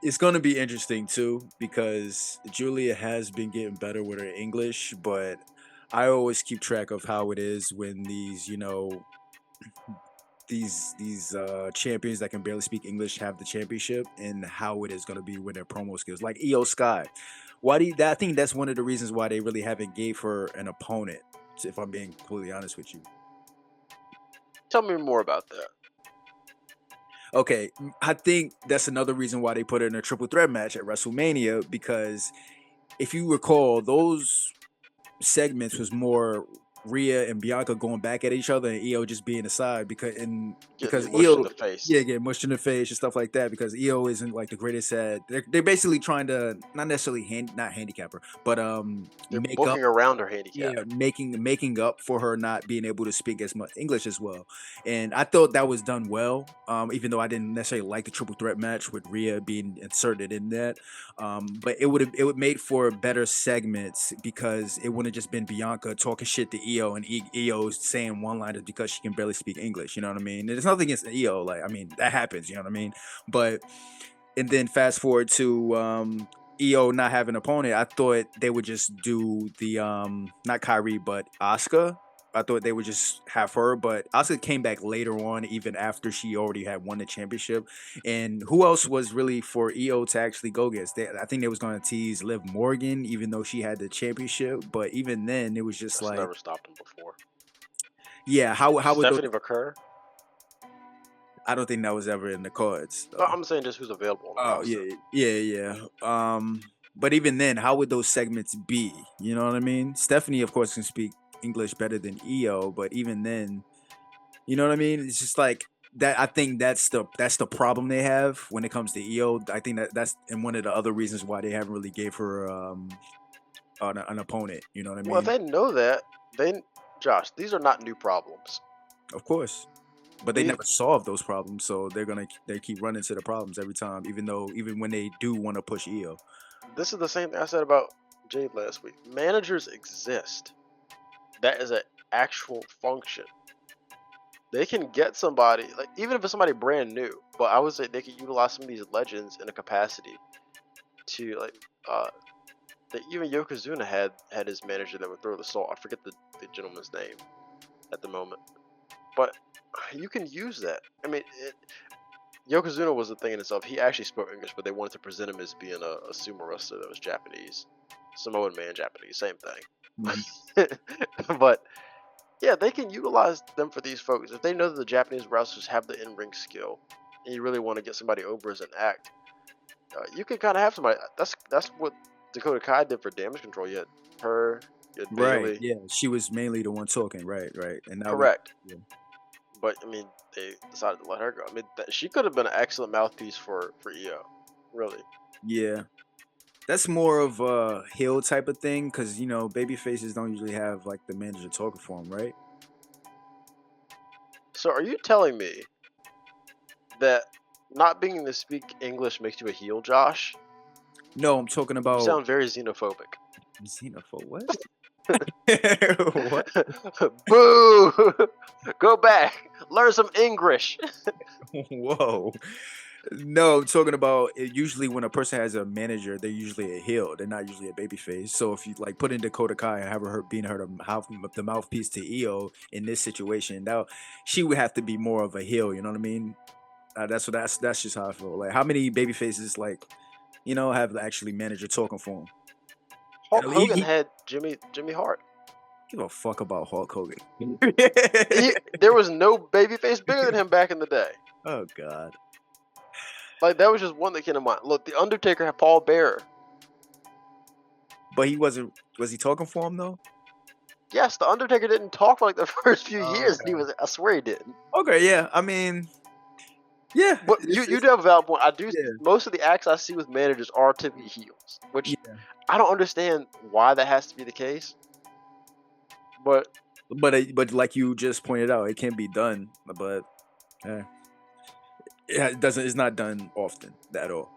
It's gonna be interesting too because Julia has been getting better with her English, but I always keep track of how it is when these champions that can barely speak English have the championship, and how it is gonna be with their promo skills. Like Iyo Sky, why do you, I think that's one of the reasons why they really haven't gave her an opponent. If I'm being completely honest with you. Tell me more about that. Okay, I think that's another reason why they put her in a triple threat match at WrestleMania because if you recall, those segments was more Rhea and Bianca going back at each other and Io just being aside because Getting mushed in Io the face. yeah getting mushed in the face and stuff like that because Io isn't like the greatest at they're basically trying to not necessarily not handicap her but They're make up booking around her handicap. yeah, making up for her not being able to speak as much English as well, and I thought that was done well. Even though I didn't necessarily like the triple threat match with Rhea being inserted in that, but it would made for better segments because it wouldn't have just been Bianca talking shit to Io and Io saying one liners because she can barely speak English. You know what I mean? And there's nothing against Io, like I mean that happens. You know what I mean? But and then fast forward to EO not having an opponent, I thought they would just do the not Kyrie but Asuka. I thought they would just have her, but Asuka came back later on, even after she already had won the championship. And who else was really for EO to actually go against? I think they was going to tease Liv Morgan, even though she had the championship. But even then, it was just That's like, never stopped them before. yeah, how would those? Stephanie McCurr. I don't think that was ever in the cards. No, Though. I'm saying just who's available on the Oh roster. yeah. But even then, how would those segments be? You know what I mean? Stephanie, of course, can speak English better than EO, but even then, you know what I mean? It's just like that. I think that's the problem they have when it comes to EO. I think that's and one of the other reasons why they haven't really gave her an opponent. You know what I Well, if mean? they know that, then Josh, these are not new problems. Of course. But they These, never solve those problems, so they keep running to the problems every time, even when they do want to push EO. this is the same thing I said about Jade last week. Managers exist. That is an actual function. They can get somebody, like even if it's somebody brand new, but I would say they could utilize some of these legends in a capacity to like even Yokozuna had his manager that would throw the salt. I forget the gentleman's name at the moment, but you can use that. I mean, Yokozuna was a thing in itself. He actually spoke English, but they wanted to present him as being a sumo wrestler that was Japanese, Samoan man Japanese, same thing. But yeah, they can utilize them for these folks if they know that the Japanese wrestlers have the in-ring skill, and you really want to get somebody over as an act. You can kind of have somebody. That's what Dakota Kai did for Damage Control. You had her, you had Right. Bailey. Yeah. She was mainly the one talking. Right. And now Correct. Yeah. But I mean, they decided to let her go. I mean, she could have been an excellent mouthpiece for EO, really. Yeah. That's more of a heel type of thing because baby faces don't usually have like the manager talking for them, right? So, are you telling me that not being able to speak English makes you a heel, Josh? No, I'm talking You about sound very xenophobic. xenophobe. What? What? Boo! Go back. Learn some English. Whoa. No, I'm talking about usually when a person has a manager, they're usually a heel. They're not usually a baby face. So if you like put in Dakota Kai and have her being her the mouthpiece to EO in this situation, now she would have to be more of a heel. You know what I mean? That's just how I feel. Like how many baby faces have actually manager talking for him? Hulk Hogan He had Jimmy Hart. give a fuck about Hulk Hogan. There was no babyface bigger than him back in the day. Oh God. Like that was just one that came to mind. Look, the Undertaker had Paul Bearer. But he wasn't. Was he talking for him though? Yes, the Undertaker didn't talk for like the first few years. Okay. I swear he didn't. Okay, yeah. I mean, yeah. But you do have a valid point. I do. Yeah. Most of the acts I see with managers are typically heels, which Yeah. I don't understand why that has to be the case. But like you just pointed out, it can be done. But yeah, it doesn't. It's not done often at all.